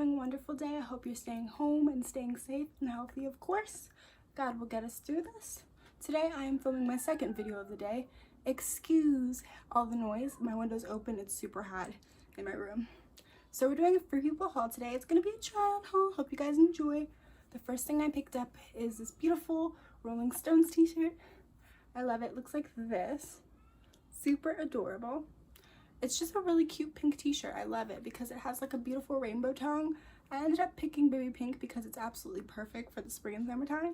having a wonderful day. I hope you're staying home and staying safe and healthy, of course. God will get us through this. Today I am filming my second video of the day. Excuse all the noise. My window's open. It's super hot in my room. So we're doing a Free People haul today. It's going to be a try-on haul. Hope you guys enjoy. The first thing I picked up is this beautiful Rolling Stones t-shirt. I love it. It looks like this. Super adorable. It's just a really cute pink t-shirt. I love it because it has like a beautiful rainbow tongue. I ended up picking baby pink because it's absolutely perfect for the spring and summertime.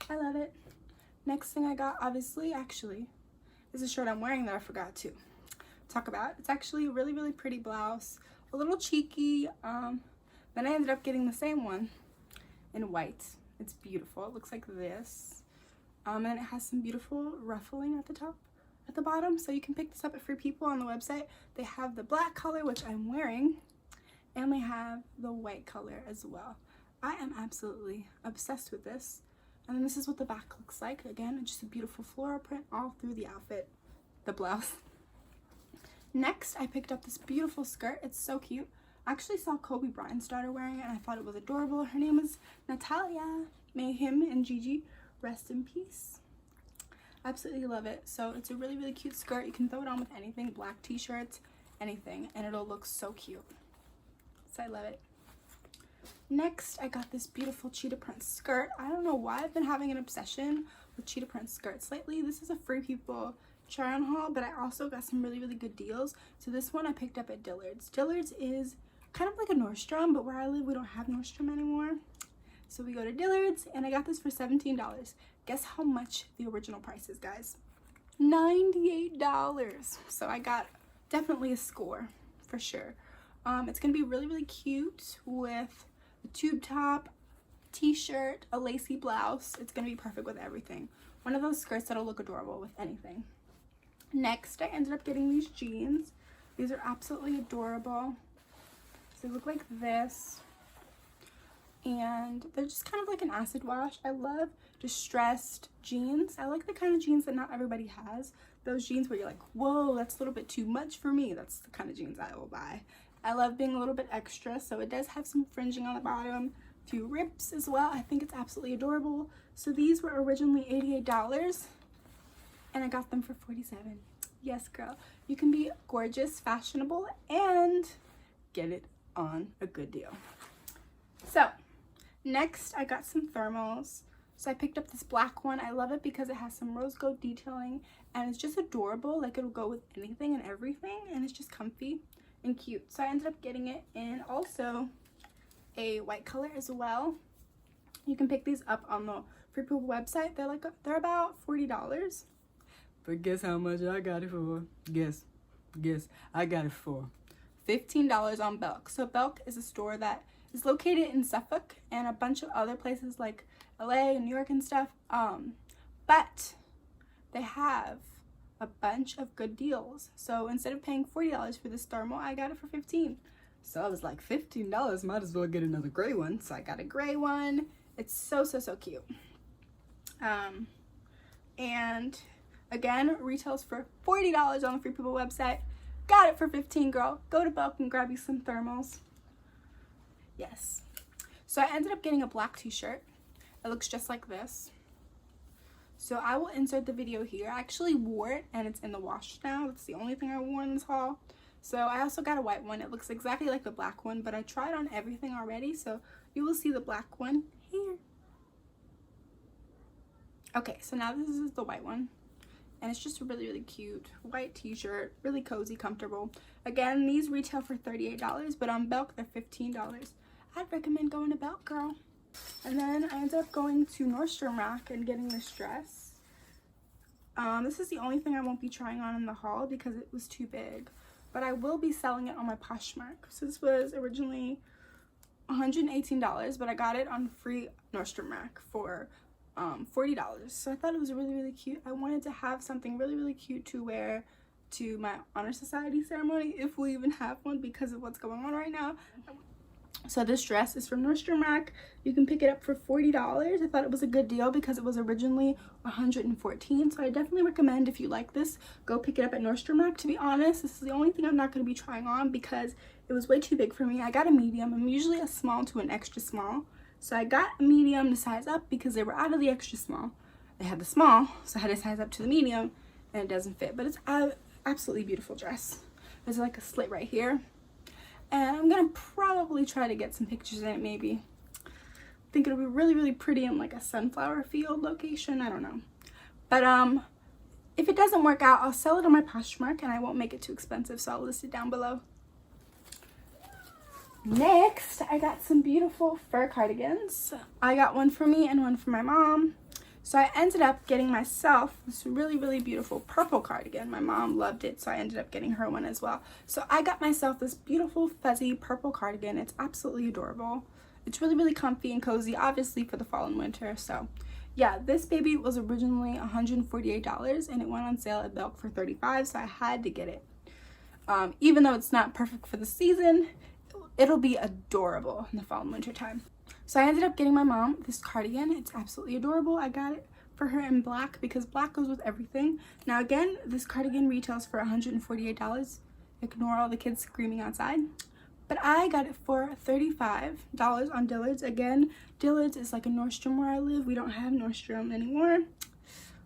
I love it. Next thing I got, obviously, actually, is a shirt I'm wearing that I forgot to talk about. It's actually a really, really pretty blouse. A little cheeky. Then I ended up getting the same one in white. It's beautiful. It looks like this. And it has some beautiful ruffling at the top. At the bottom, so you can pick this up at Free People on the website. They have the black color, which I'm wearing, and they have the white color as well. I am absolutely obsessed with this. And then this is what the back looks like. Again, just a beautiful floral print all through the outfit, the blouse. Next, I picked up this beautiful skirt. It's so cute. I actually saw Kobe Bryant's daughter wearing it, and I thought it was adorable. Her name is Natalia. May him and Gigi rest in peace. Absolutely love it. So it's a really, really cute skirt. You can throw it on with anything, black t-shirts, anything, and it'll look so cute. So I love it. Next, I got this beautiful cheetah print skirt. I don't know why I've been having an obsession with cheetah print skirts lately. This is a Free People try-on haul, but I also got some really, really good deals. So this one I picked up at Dillard's. Dillard's is kind of like a Nordstrom, but where I live, we don't have Nordstrom anymore. So we go to Dillard's, and I got this for $17. Guess how much the original price is, guys? $98. So I got definitely a score for sure. It's gonna be really, really cute with a tube top, t-shirt, a lacy blouse. It's gonna be perfect with everything. One of those skirts that'll look adorable with anything. Next, I ended up getting these jeans. These are absolutely adorable. So they look like this. And they're just kind of like an acid wash. I love distressed jeans. I like the kind of jeans that not everybody has. Those jeans where you're like, whoa, that's a little bit too much for me. That's the kind of jeans I will buy. I love being a little bit extra, so it does have some fringing on the bottom, a few rips as well. I think it's absolutely adorable. So these were originally $88, and I got them for $47. Yes, girl. You can be gorgeous, fashionable, and get it on a good deal. So next, I got some thermals. So I picked up this black one. I love it because it has some rose gold detailing, and it's just adorable. Like, it'll go with anything and everything, and it's just comfy and cute. So I ended up getting it in also a white color as well. You can pick these up on the Free People website. They're about $40. But guess how much I got it for? Guess. I got it for $15 on Belk. So Belk is a store that is located in Suffolk and a bunch of other places like LA and New York and stuff. But they have a bunch of good deals. So instead of paying $40 for this thermal, I got it for $15. So I was like, $15, might as well get another gray one. So I got a gray one. It's so, so, so cute. And again, retails for $40 on the Free People website. Got it for $15, girl. Go to Belk and grab you some thermals. Yes. So I ended up getting a black t-shirt. It looks just like this. So I will insert the video here. I actually wore it and it's in the wash now. That's the only thing I wore in this haul. So I also got a white one. It looks exactly like the black one, but I tried on everything already. So you will see the black one here. Okay, so now this is the white one. And it's just a really, really cute white t-shirt, really cozy, comfortable. Again, these retail for $38, but on Belk, they're $15. I'd recommend going to Belk, girl. And then I ended up going to Nordstrom Rack and getting this dress. This is the only thing I won't be trying on in the haul because it was too big. But I will be selling it on my Poshmark. So this was originally $118, but I got it on free Nordstrom Rack for $40. So I thought it was really, really cute. I wanted to have something really, really cute to wear to my honor society ceremony, if we even have one, because of what's going on right now. So this dress is from Nordstrom Rack. You can pick it up for $40. I thought it was a good deal because it was originally $114. So I definitely recommend, if you like this, go pick it up at Nordstrom Rack. To be honest, this is the only thing I'm not going to be trying on because It was way too big for me. I got a medium. I'm usually a small to an extra small. So I got a medium to size up because they were out of the extra small. They had the small, so I had to size up to the medium, and it doesn't fit. But it's an absolutely beautiful dress. There's like a slit right here. And I'm gonna probably try to get some pictures in it maybe. I think it'll be really, really pretty in like a sunflower field location. I don't know. But if it doesn't work out, I'll sell it on my Poshmark and I won't make it too expensive, so I'll list it down below. Next, I got some beautiful fur cardigans. I got one for me and one for my mom. So I ended up getting myself this really, really beautiful purple cardigan. My mom loved it, so I ended up getting her one as well. So I got myself this beautiful fuzzy purple cardigan. It's absolutely adorable. It's really, really comfy and cozy, obviously for the fall and winter. So yeah, this baby was originally $148 and it went on sale at Belk for $35, so I had to get it. Even though it's not perfect for the season, it'll be adorable in the fall and winter time. So I ended up getting my mom this cardigan. It's absolutely adorable. I got it for her in black because black goes with everything. Now again, this cardigan retails for $148. Ignore all the kids screaming outside. But I got it for $35 on Dillard's. Again, Dillard's is like a Nordstrom where I live. We don't have Nordstrom anymore.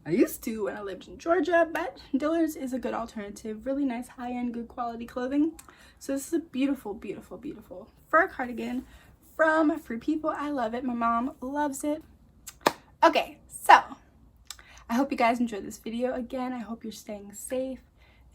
I used to when I lived in Georgia, but Dillard's is a good alternative. Really nice, high-end, good quality clothing. So this is a beautiful, beautiful, beautiful fur cardigan from Free People. I love it. My mom loves it. Okay, so I hope you guys enjoyed this video. Again, I hope you're staying safe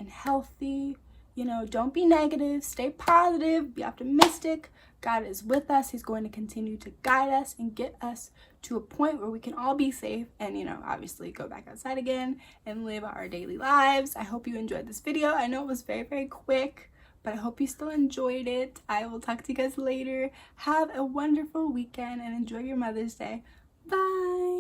and healthy. You know, don't be negative, stay positive, be optimistic. God is with us. He's going to continue to guide us and get us to a point where we can all be safe and, you know, obviously go back outside again and live our daily lives. I hope you enjoyed this video. I know it was very, very quick, but I hope you still enjoyed it. I will talk to you guys later. Have a wonderful weekend and enjoy your Mother's Day. Bye.